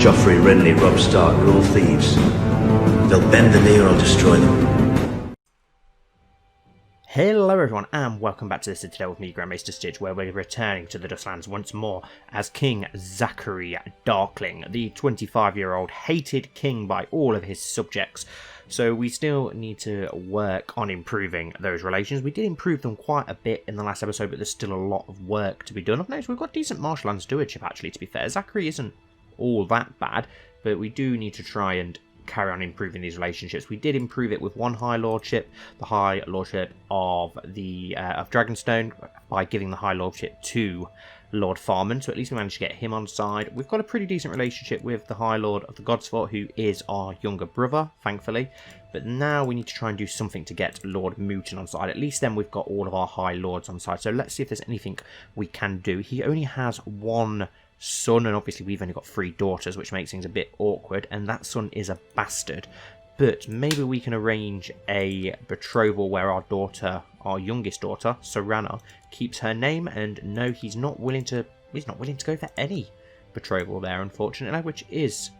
Joffrey, Renly, Robb Stark are all thieves. They'll bend the knee or I'll destroy them. Hello everyone and welcome back to the Citadel with me, Grand Maester Stitch, where we're returning to the Dusklands once more as King Zachary Darklyn, the 25-year-old hated king by all of his subjects. So we still need to work on improving those relations. We did improve them quite a bit in the last episode, but there's still a lot of work to be done. I've noticed we've got decent martial land stewardship actually, to be fair. Zachary isn't all that bad, but we do need to try and carry on improving these relationships. We did improve it with one High Lordship, the High Lordship of Dragonstone, by giving the High Lordship to Lord Farman, so at least we managed to get him on side. We've got a pretty decent relationship with the High Lord of the Godsfort, who is our younger brother, thankfully. But now we need to try and do something to get Lord Mooten on side. At least then we've got all of our High Lords on side. So let's see if there's anything we can do. He only has one son, and obviously we've only got 3 daughters, which makes things a bit awkward. And that son is a bastard. But maybe we can arrange a betrothal where our youngest daughter, Serana, keeps her name. And no, he's not willing to go for any betrothal there, unfortunately, which is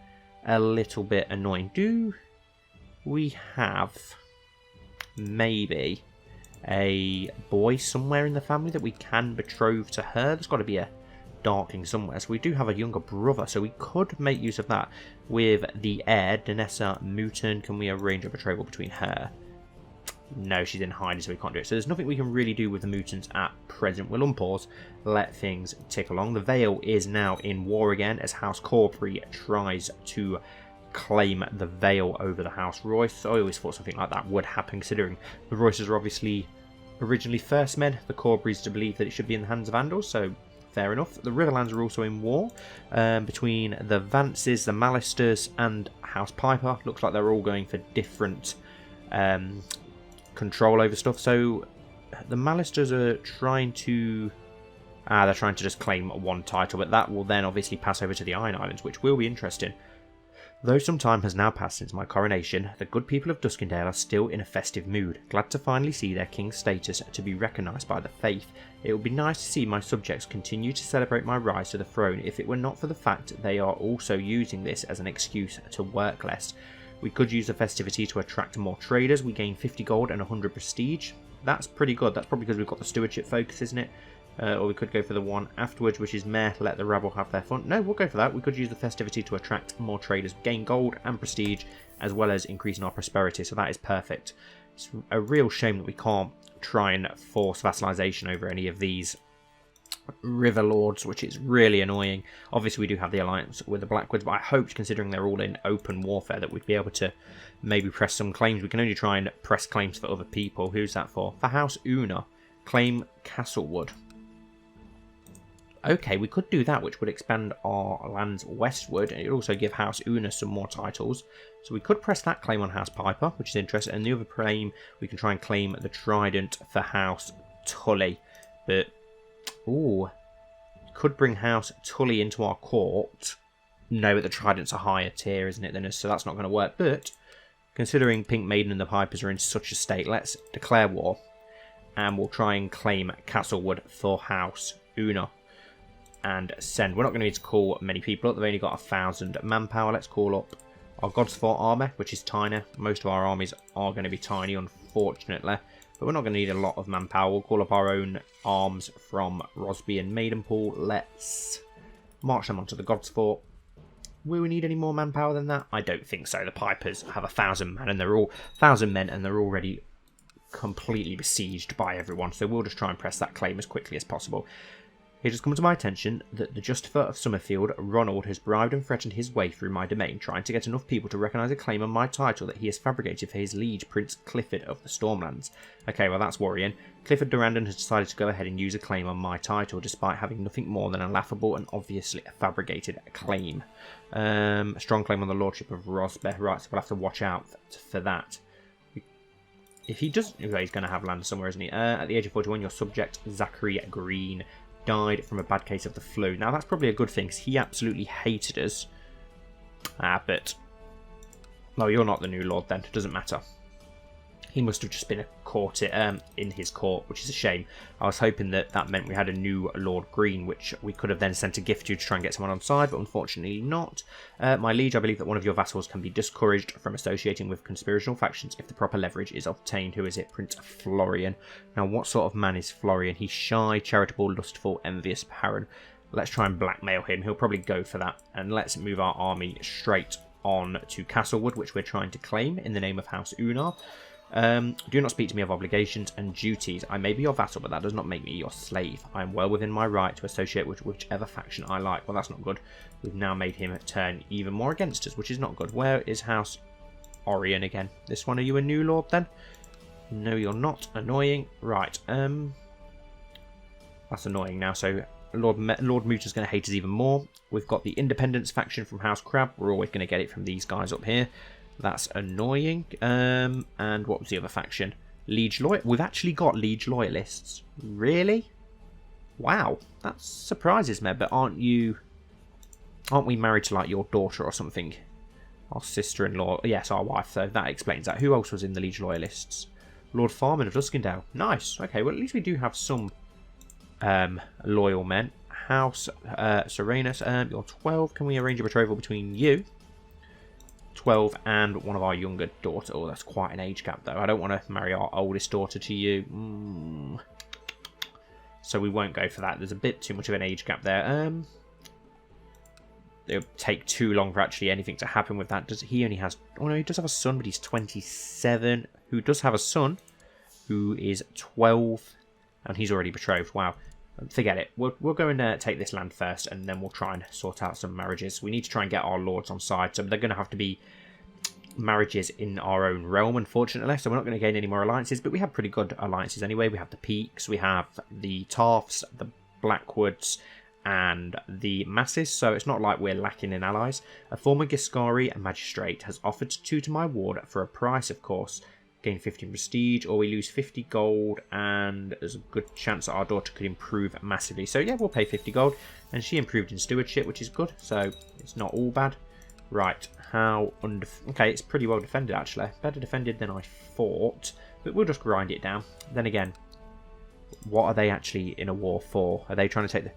a little bit annoying. Do we have maybe a boy somewhere in the family that we can betroth to her? There's got to be a Darkling somewhere. So we do have a younger brother, so we could make use of that with the heir, Danessa Mooten. Can we arrange a betrothal between her? No, she's in hiding, so we can't do it. So there's nothing we can really do with the Mootens at present. We'll unpause, let things tick along. The Vale is now in war again as House Corbury tries to claim the Vale over the House Royce. I always thought something like that would happen, considering the Royces are obviously originally first men. The Corburys to believe that it should be in the hands of Andor, so fair enough. The Riverlands are also in war between the Vances, the Malisters, and House Piper. Looks like they're all going for different control over stuff. So the Malisters are trying to they're trying to just claim one title, but that will then obviously pass over to the Iron Islands, which will be interesting. Though some time has now passed since my coronation, the good people of Duskendale are still in a festive mood, glad to finally see their king's status to be recognised by the faith. It would be nice to see my subjects continue to celebrate my rise to the throne if it were not for the fact they are also using this as an excuse to work less. We could use the festivity to attract more traders. We gain 50 gold and 100 prestige. That's pretty good. That's probably because we've got the stewardship focus, isn't it? Or we could go for the one afterwards, which is Mare, let the rabble have their fun. No, we'll go for that. We could use the festivity to attract more traders, gain gold and prestige, as well as increasing our prosperity. So that is perfect. It's a real shame that we can't try and force vassalization over any of these river lords, which is really annoying. Obviously, we do have the alliance with the Blackwoods, but I hoped, considering they're all in open warfare, that we'd be able to maybe press some claims. We can only try and press claims for other people. Who's that for? For House Una, claim Castlewood. Okay, we could do that, which would expand our lands westward, and it would also give House Una some more titles. So we could press that claim on House Piper, which is interesting, and the other claim, we can try and claim the Trident for House Tully. But, ooh, could bring House Tully into our court. No, but the Trident's a higher tier, isn't it, than us, so that's not going to work. But, considering Pink Maiden and the Pipers are in such a state, let's declare war, and we'll try and claim Castlewood for House Una. And send. We're not going to need to call many people up. They've only got 1,000 manpower. Let's call up our Godsfort army, which is tiny. Most of our armies are going to be tiny, unfortunately. But we're not going to need a lot of manpower. We'll call up our own arms from Rosby and Maidenpool. Let's march them onto the Godsfort. Will we need any more manpower than that? I don't think so. The Pipers have 1,000 men, and they're all 1,000 men, and they're already completely besieged by everyone. So we'll just try and press that claim as quickly as possible. It has come to my attention that the Justifer of Summerfield, Ronald, has bribed and threatened his way through my domain, trying to get enough people to recognise a claim on my title that he has fabricated for his liege, Prince Clifford of the Stormlands. Okay, well that's worrying. Clifford Durandon has decided to go ahead and use a claim on my title, despite having nothing more than a laughable and obviously a fabricated claim. A strong claim on the Lordship of Rosbeth. Right, so we'll have to watch out for that. If he does... Okay, he's going to have land somewhere, isn't he? At the age of 41, your subject, Zachary Green, died from a bad case of the flu. Now that's probably a good thing, because he absolutely hated us. But... No, you're not the new lord then. It doesn't matter. He must have just been caught in his court, which is a shame. I was hoping that that meant we had a new Lord Green, which we could have then sent a gift to try and get someone on side, but unfortunately not. My liege, I believe that one of your vassals can be discouraged from associating with conspirational factions if the proper leverage is obtained. Who is it? Prince Florian. Now, what sort of man is Florian? He's shy, charitable, lustful, envious, apparent. Let's try and blackmail him. He'll probably go for that. And let's move our army straight on to Castlewood, which we're trying to claim in the name of House Unar. Do not speak to me of obligations and duties. I may be your vassal, but that does not make me your slave. I am well within my right to associate with whichever faction I like. Well, that's not good. We've now made him turn even more against us, which is not good. Where is House Orion again? This one, are you a new lord then? No, you're not. Annoying. Right. That's annoying now. So Lord Muta's going to hate us even more. We've got the Independence faction from House Crab. We're always going to get it from these guys up here. That's annoying. And what was the other faction? Liege Loyal. We've actually got Liege Loyalists. Really? Wow. That surprises me. But aren't we married to like your daughter or something? Our sister-in-law. Yes, our wife. So that explains that. Who else was in the Liege Loyalists? Lord Farman of Duskendale. Nice. Okay, well at least we do have some loyal men. House Serenus. You're 12. Can we arrange a betrothal between you? 12 and one of our younger daughter. Oh, that's quite an age gap though. I don't want to marry our oldest daughter to you. So we won't go for that. There's a bit too much of an age gap there. It'll take too long for actually anything to happen with that. He only has... Oh no, he does have a son, but he's 27. Who does have a son who is 12 and he's already betrothed. Wow. Forget it. We'll go and take this land first, and then we'll try and sort out some marriages. We need to try and get our lords on side, so they're going to have to be marriages in our own realm, unfortunately. So we're not going to gain any more alliances, but we have pretty good alliances anyway. We have the Peaks, we have the Tarfs, the Blackwoods, and the Masses, so it's not like we're lacking in allies. A former Giscari magistrate has offered to my ward for a price, of course. Gain 15 prestige, or we lose 50 gold, and there's a good chance that our daughter could improve massively. So yeah, we'll pay 50 gold, and she improved in stewardship, which is good, so it's not all bad. Right, okay, it's pretty well defended actually. Better defended than I thought, but we'll just grind it down. Then again, what are they actually in a war for? Are they trying to take the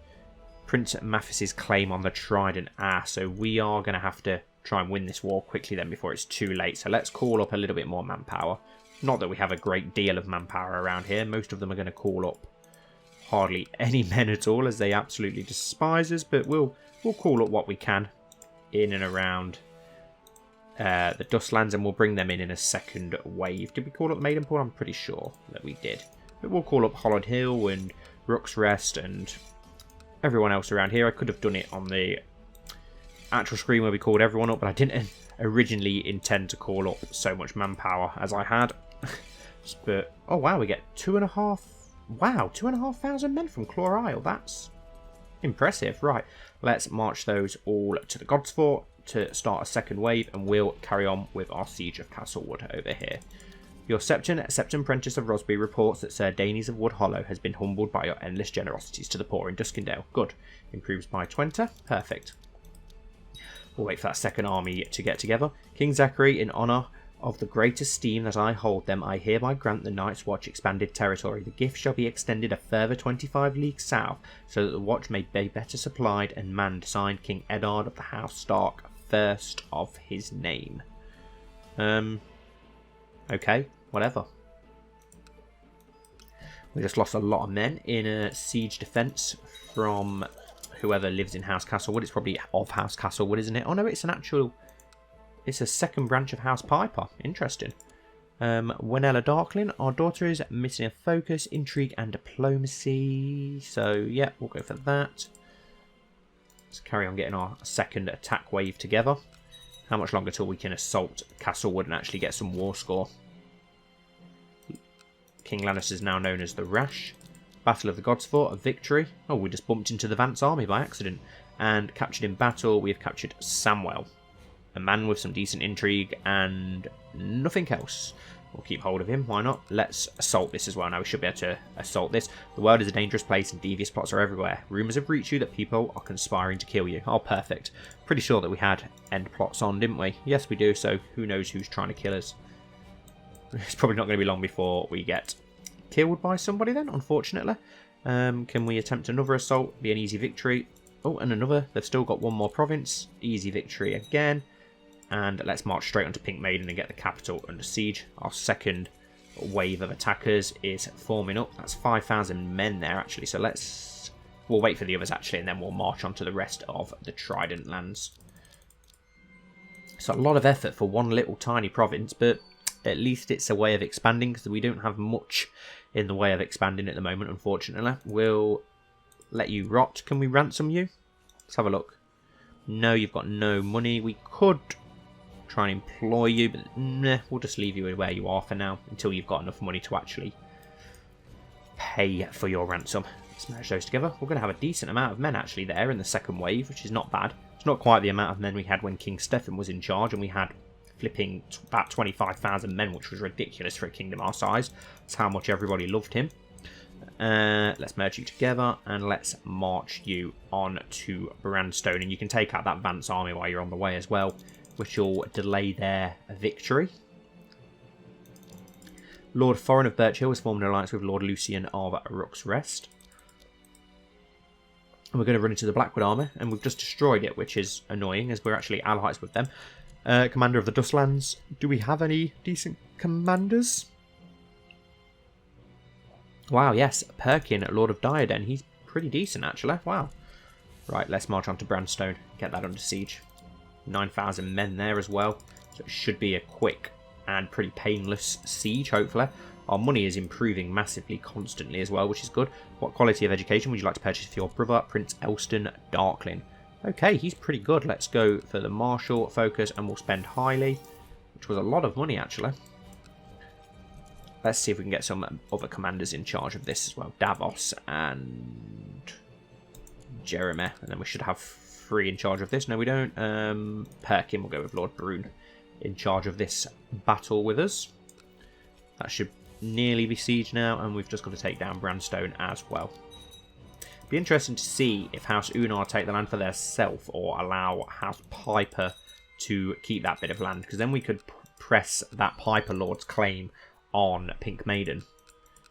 Prince Mathis' claim on the Trident? So we are going to have to try and win this war quickly then before it's too late. So let's call up a little bit more manpower. Not that we have a great deal of manpower around here. Most of them are going to call up hardly any men at all, as they absolutely despise us, but we'll call up what we can in and around the Dustlands, and we'll bring them in a second wave. Did we call up Maidenpool? I'm pretty sure that we did. But we'll call up Hollowed Hill and Rook's Rest and everyone else around here. I could have done it on the actual screen where we called everyone up, but I didn't originally intend to call up so much manpower as I had. But oh wow, we get 2,500 men from Claw Isle. That's impressive. Right, let's march those all to the God's Fort to start a second wave, and we'll carry on with our siege of Castlewood over here. Your Septon Prentice of Rosby reports that Sir Danes of Wood Hollow has been humbled by your endless generosities to the poor in Duskendale. Good. Improves by 20. Perfect. We'll wait for that second army to get together. King Zachary, in honour of the great esteem that I hold them, I hereby grant the Night's Watch expanded territory. The gift shall be extended a further 25 leagues south, so that the watch may be better supplied and manned. Signed, King Eddard of the House Stark, first of his name. Okay, whatever. We just lost a lot of men in a siege defence from whoever lives in House Castlewood. It's probably of House Castlewood, isn't it? Oh no, it's a second branch of House Piper. Interesting. Wenella Darklyn, our daughter is missing a focus, intrigue and diplomacy. So yeah, we'll go for that. Let's carry on getting our second attack wave together. How much longer till we can assault Castlewood and actually get some war score? King Lannister is now known as the Rash. Battle of the God's Fort, a victory. Oh, we just bumped into the Vance army by accident. And captured in battle, we have captured Samwell. A man with some decent intrigue and nothing else. We'll keep hold of him, why not? Let's assault this as well. Now we should be able to assault this. The world is a dangerous place and devious plots are everywhere. Rumours have reached you that people are conspiring to kill you. Oh, perfect. Pretty sure that we had end plots on, didn't we? Yes, we do, so who knows who's trying to kill us. It's probably not going to be long before we get killed by somebody then, unfortunately. Can we attempt another assault? Be an easy victory. Oh, and another. They've still got one more province. Easy victory again. And let's march straight onto Pink Maiden and get the capital under siege. Our second wave of attackers is forming up. That's 5,000 men there, actually. So we'll wait for the others, actually, and then we'll march on to the rest of the Trident lands. So a lot of effort for one little tiny province, but at least it's a way of expanding, because we don't have much in the way of expanding at the moment, unfortunately. We'll let you rot. Can we ransom you? Let's have a look. No, you've got no money. We could try and employ you, but nah, we'll just leave you where you are for now until you've got enough money to actually pay for your ransom. Let's merge those together. We're going to have a decent amount of men actually there in the second wave, which is not bad. It's not quite the amount of men we had when King Stefan was in charge, and we had flipping about 25,000 men, which was ridiculous for a kingdom our size. That's how much everybody loved him. Let's merge you together and let's march you on to Brandstone, and you can take out that Vance army while you're on the way as well, which will delay their victory. Lord Foreign of Birch Hill has formed an alliance with Lord Lucian of Rook's Rest. And we're going to run into the Blackwood army, and we've just destroyed it, which is annoying as we're actually allies with them. Commander of the Dustlands. Do we have any decent commanders? Wow, yes. Perkin, Lord of Diadem. He's pretty decent, actually. Wow. Right, let's march on to Brandstone. Get that under siege. 9,000 men there as well. So it should be a quick and pretty painless siege, hopefully. Our money is improving massively constantly as well, which is good. What quality of education would you like to purchase for your brother, Prince Elston Darklyn? Okay, he's pretty good. Let's go for the martial focus, and we'll spend highly, which was a lot of money, actually. Let's see if we can get some other commanders in charge of this as well. Davos and Jeremy. And then we should have 3 in charge of this. No, we don't. Perkin, we'll go with Lord Brune in charge of this battle with us. That should nearly be siege now, and we've just got to take down Brandstone as well. Be interesting to see if House Unar take the land for their self or allow House Piper to keep that bit of land, because then we could press that Piper Lord's claim on Pink Maiden,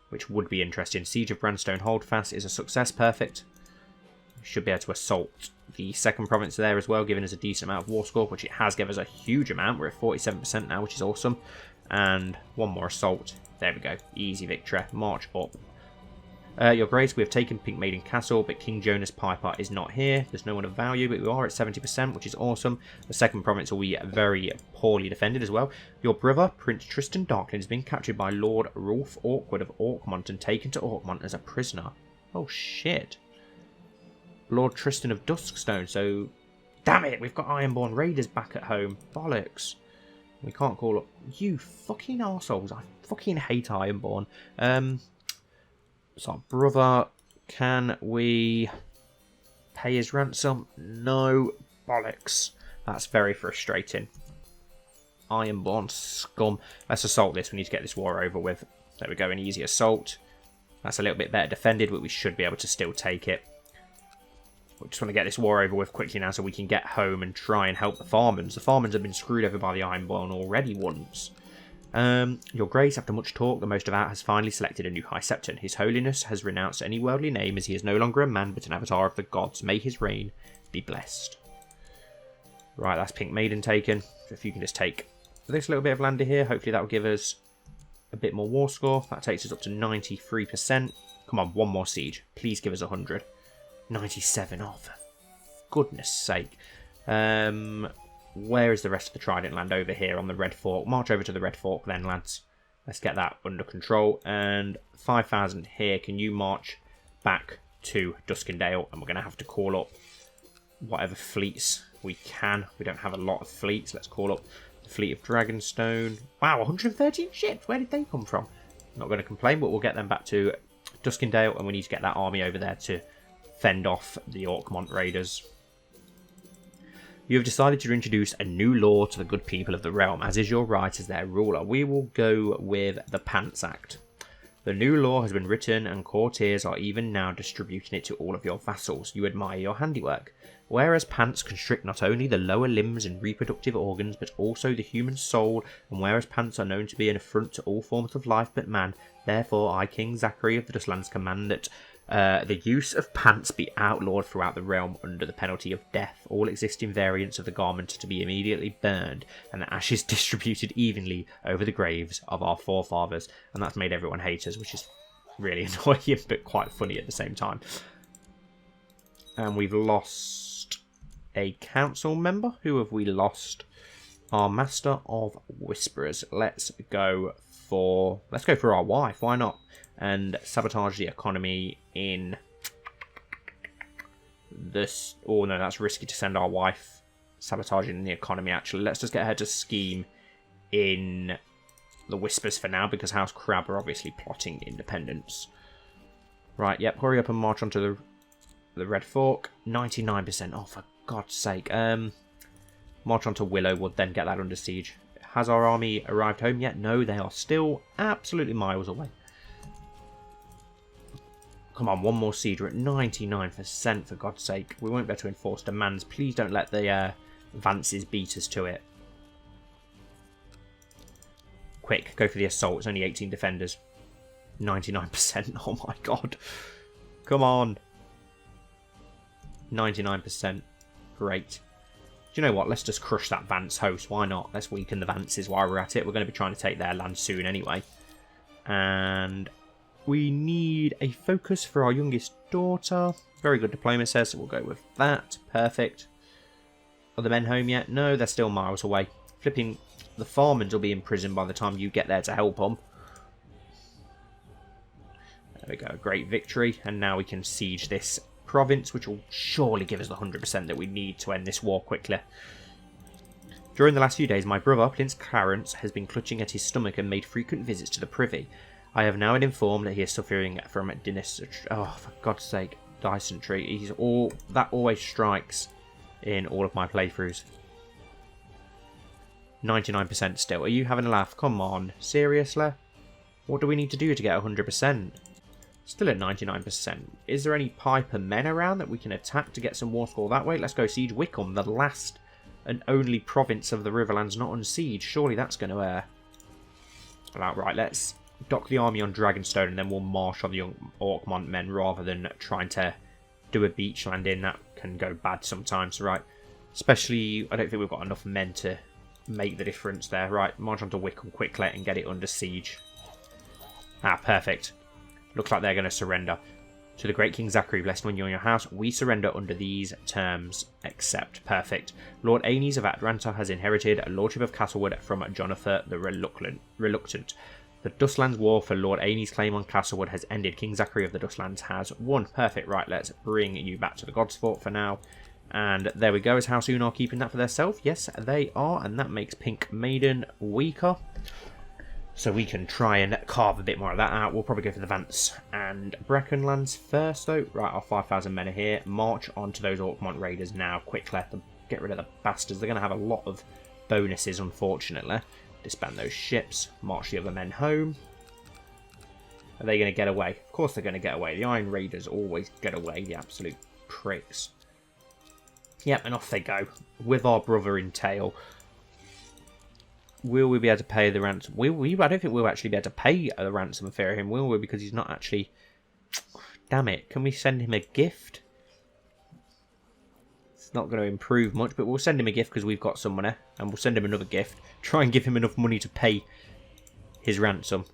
which would be interesting. Siege of Brandstone Holdfast is a success. Perfect. We should be able to assault the second province there as well, giving us a decent amount of war score, which it has given us a huge amount. We're at 47% now, which is awesome. And one more assault. There we go. Easy victory. March up. Your Grace, we have taken Pink Maiden Castle, but King Jonas Piper is not here. There's no one of value, but we are at 70%, which is awesome. The second province will be very poorly defended as well. Your brother, Prince Tristan Darklyn, has been captured by Lord Rolf Awkward of Orkmont and taken to Orkmont as a prisoner. Oh, shit. Lord Tristan of Duskstone, so... Damn it, we've got Ironborn Raiders back at home. Bollocks. We can't call up... You fucking arseholes. I fucking hate Ironborn. So our brother, can we pay his ransom? No. Bollocks. That's very frustrating. Ironborn scum. Let's assault this. We need to get this war over with. There we go, an easy assault. That's a little bit better defended, but we should be able to still take it. We just want to get this war over with quickly now so we can get home and try and help the Farmans. The Farmans have been screwed over by the Ironborn already once. Your Grace, after much talk, the most devout has finally selected a new High Septon. His Holiness has renounced any worldly name, as he is no longer a man but an avatar of the gods. May his reign be blessed. Right, that's Pink Maiden taken. So if you can just take this little bit of land here, hopefully that will give us a bit more war score. That takes us up to 93%. Come on, one more siege. Please give us 100. 97 off. Goodness sake. Where is the rest of the Trident land? Over here on the Red Fork. March over to the Red Fork then, lads. Let's get that under control. And 5,000 here. Can you march back to Duskendale? And we're going to have to call up whatever fleets we can. We don't have a lot of fleets. Let's call up the fleet of Dragonstone. Wow, 113 ships. Where did they come from? Not going to complain, but we'll get them back to Duskendale. And we need to get that army over there to fend off the Orkmont Raiders. You have decided to introduce a new law to the good people of the realm, as is your right as their ruler. We will go with the Pants Act. The new law has been written and courtiers are even now distributing it to all of your vassals. You admire your handiwork. Whereas pants constrict not only the lower limbs and reproductive organs, but also the human soul, and whereas pants are known to be an affront to all forms of life but man, therefore I, King Zachary of the Dustlands, command that the use of pants be outlawed throughout the realm under the penalty of death. All existing variants of the garment to be immediately burned, and the ashes distributed evenly over the graves of our forefathers. And that's made everyone hate us, which is really annoying, but quite funny at the same time. And we've lost a council member. Who have we lost? Our Master of Whisperers. Let's go for our wife. Why not? And sabotage the economy in this. Oh no, that's risky to send our wife sabotaging the economy. Actually, let's just get her to scheme in the Whispers for now, because House Crab are obviously plotting independence. Right, yep, hurry up and march onto the Red Fork. 99%. Oh, for God's sake. March onto Willowwood, then get that under siege. Has our army arrived home yet? No, they are still absolutely miles away. Come on, one more siege. We're at 99%, for God's sake. We won't be able to enforce demands. Please don't let the Vances beat us to it. Quick, go for the assault. It's only 18 defenders. 99%. Oh my God. Come on. 99%. Great. Do you know what? Let's just crush that Vance host. Why not? Let's weaken the Vances while we're at it. We're going to be trying to take their land soon anyway. And we need a focus for our youngest daughter. Very good diplomacy, so we'll go with that. Perfect. Are the men home yet? No, they're still miles away. Flipping, the Farmans will be in prison by the time you get there to help them. There we go. Great victory. And now we can siege this province, which will surely give us the 100% that we need to end this war quickly. During the last few days, my brother, Prince Clarence, has been clutching at his stomach and made frequent visits to the privy. I have now been informed that he is suffering from dysentery. Oh, for God's sake, dysentery. That always strikes in all of my playthroughs. 99% still. Are you having a laugh? Come on, seriously? What do we need to do to get 100%? Still at 99%. Is there any Piper men around that we can attack to get some war score that way? Let's go siege Wickham, the last and only province of the Riverlands not on siege. Surely that's going to right, let's dock the army on Dragonstone and then we'll march on the young Orkmont men rather than trying to do a beach landing. That can go bad sometimes, right? Especially, I don't think we've got enough men to make the difference there. Right, march onto Wickham quickly and get it under siege. Ah, perfect. Looks like they're going to surrender. To the great King Zachary, blessed when you're in your house, we surrender under these terms. Accept. Perfect. Lord Aenys of Atlanta has inherited a lordship of Castlewood from Jonathan the Reluctant. The Dustlands War for Lord Aenys' claim on Castlewood has ended. King Zachary of the Dustlands has won. Perfect. Right, let's bring you back to the Godsfort for now. And there we go. Is House Unar keeping that for themselves? Yes, they are. And that makes Pink Maiden weaker. So we can try and carve a bit more of that out. We'll probably go for the Vance and Breckenlands first, though. Right, our 5,000 men are here. March onto those Orkmont raiders now, quickly. Get rid of the bastards. They're going to have a lot of bonuses, unfortunately. Disband those ships. March the other men home. Are they going to get away? Of course they're going to get away. The Iron Raiders always get away, the absolute pricks. Yep, and off they go. With our brother in tail. Will we be able to pay the ransom? I don't think we'll actually be able to pay the ransom for him, will we? Because he's not actually... Damn it. Can we send him a gift? It's not going to improve much, but we'll send him a gift because we've got some money. And we'll send him another gift. Try and give him enough money to pay his ransom.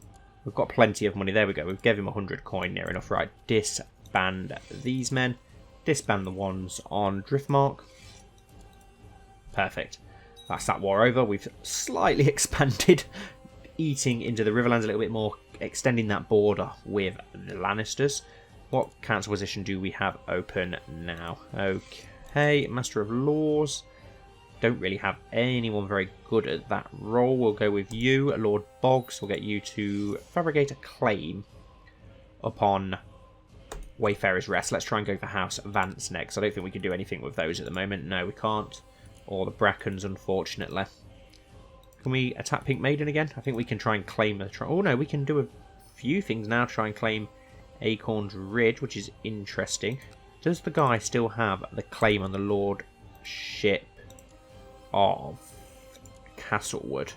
We've got plenty of money. There we go. We've given him 100 coin near enough. Right, disband these men. Disband the ones on Driftmark. Perfect. That's that war over. We've slightly expanded, eating into the Riverlands a little bit more, extending that border with the Lannisters. What council position do we have open now? Okay, Master of Laws. Don't really have anyone very good at that role. We'll go with you, Lord Boggs. We'll get you to fabricate a claim upon Wayfarer's Rest. Let's try and go for House Vance next. I don't think we can do anything with those at the moment. No, we can't. Or the Brackens, unfortunately. Can we attack Pink Maiden again? I think we can try and claim the... Oh no, we can do a few things now to try and claim Acorn's Ridge, which is interesting. Does the guy still have the claim on the lordship of Castlewood?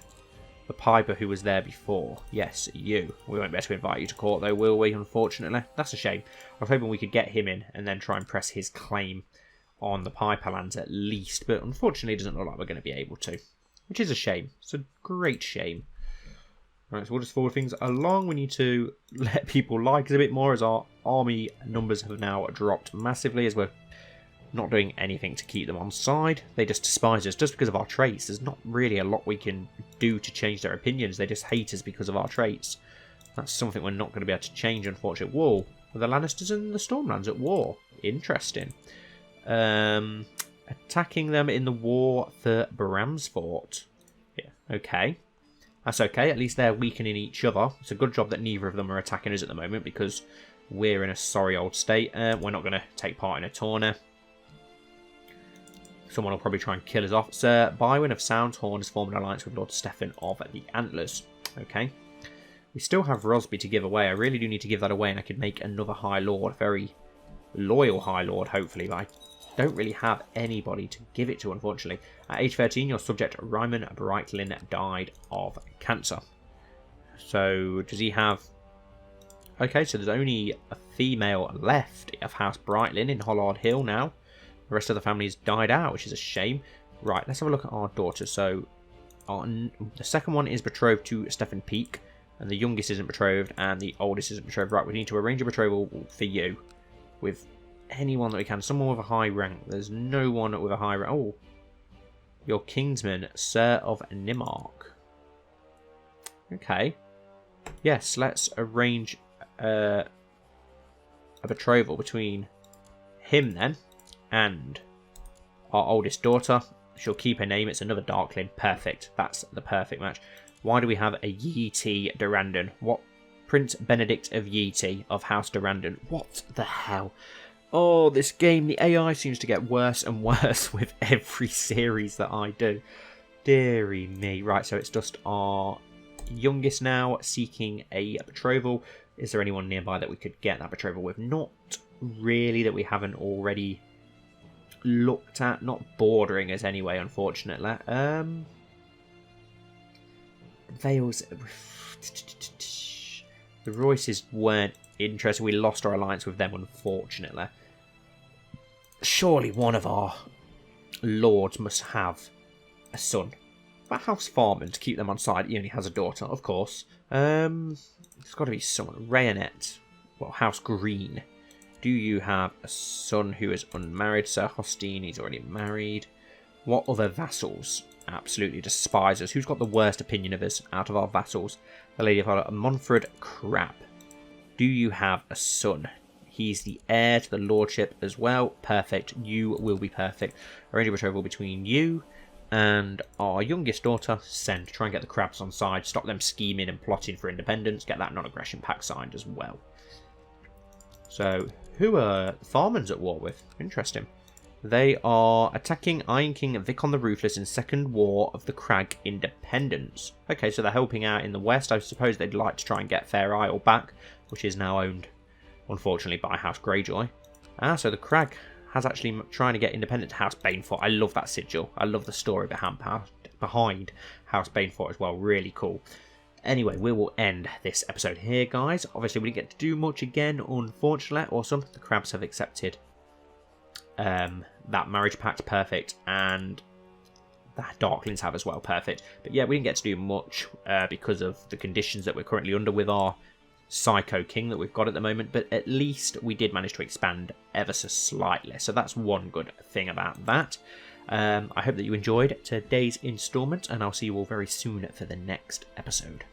The piper who was there before. Yes, you. We won't be able to invite you to court though, will we? Unfortunately. That's a shame. I was hoping we could get him in and then try and press his claim on the piper lands at least. But unfortunately it doesn't look like we're going to be able to. Which is a shame. It's a great shame. Right, so we'll just forward things along. We need to let people like us a bit more as our army numbers have now dropped massively as we're not doing anything to keep them on side. They just despise us just because of our traits. There's not really a lot we can do to change their opinions. They just hate us because of our traits. That's something we're not going to be able to change, unfortunately. Whoa, are the Lannisters and the Stormlands at war? Interesting. Attacking them in the war for Bramsfort. Yeah, okay. That's okay, at least they're weakening each other. It's a good job that neither of them are attacking us at the moment because we're in a sorry old state. We're not going to take part in a tournament. Someone will probably try and kill us off. Sir Bywin of Soundhorn has formed an alliance with Lord Stefan of the Antlers. Okay. We still have Rosby to give away. I really do need to give that away and I could make another High Lord. Very loyal High Lord, hopefully. But I don't really have anybody to give it to, unfortunately. At age 13, your subject Ryman Brightlin died of cancer. So, does he have... Okay, so there's only a female left of House Brightlin in Hollard Hill now. The rest of the family's died out, which is a shame. Right, let's have a look at our daughters. So, the second one is betrothed to Stefan Peake, and the youngest isn't betrothed, and the oldest isn't betrothed. Right, we need to arrange a betrothal for you with anyone that we can. Someone with a high rank. There's no one with a high rank. Oh, your kinsman, Sir of Nimark. Okay. Yes, let's arrange a betrothal between him then and our oldest daughter. She'll keep her name. It's another Darklyn. Perfect. That's the perfect match. Why do we have a Yeeti Durandon? What? Prince Benedict of Yeeti of House Durandon. What the hell? Oh, this game, the AI seems to get worse and worse with every series that I do. Deary me. Right, so it's just our youngest now seeking a betrothal. Is there anyone nearby that we could get that betrothal with? Not really, that we haven't already looked at. Not bordering us anyway, unfortunately. Vales. The Royces weren't interested. We lost our alliance with them, unfortunately. Surely one of our lords must have a son. But House Farman, to keep them on side, he only has a daughter, of course. It's got to be someone. Rayonet. Well, House Green. Do you have a son who is unmarried? Sir Hostine, he's already married. What other vassals absolutely despise us? Who's got the worst opinion of us out of our vassals? The Lady of Montford Crab. Do you have a son? He's the heir to the lordship as well. Perfect. You will be perfect. Arrange a betrothal between you and our youngest daughter, Sen, to try and get the crabs on side, stop them scheming and plotting for independence, get that non-aggression pact signed as well. So, who are the Farmans at war with? Interesting. They are attacking Iron King Vicon the Ruthless in Second War of the Crag Independence. Okay, so they're helping out in the west. I suppose they'd like to try and get Fair Isle back, which is now owned, unfortunately, by House Greyjoy. Ah, so the Crag has actually trying to get independent to House Banefort. I love that sigil. I love the story behind House Banefort as well. Really cool. Anyway, we will end this episode here, guys. Obviously, we didn't get to do much again, unfortunately. Awesome. The Crabs have accepted that marriage pact. Perfect. And the Darklyns have as well. Perfect. But yeah, we didn't get to do much because of the conditions that we're currently under with our Psycho King that we've got at the moment, but at least we did manage to expand ever so slightly, so that's one good thing about that. I hope that you enjoyed today's installment, and I'll see you all very soon for the next episode.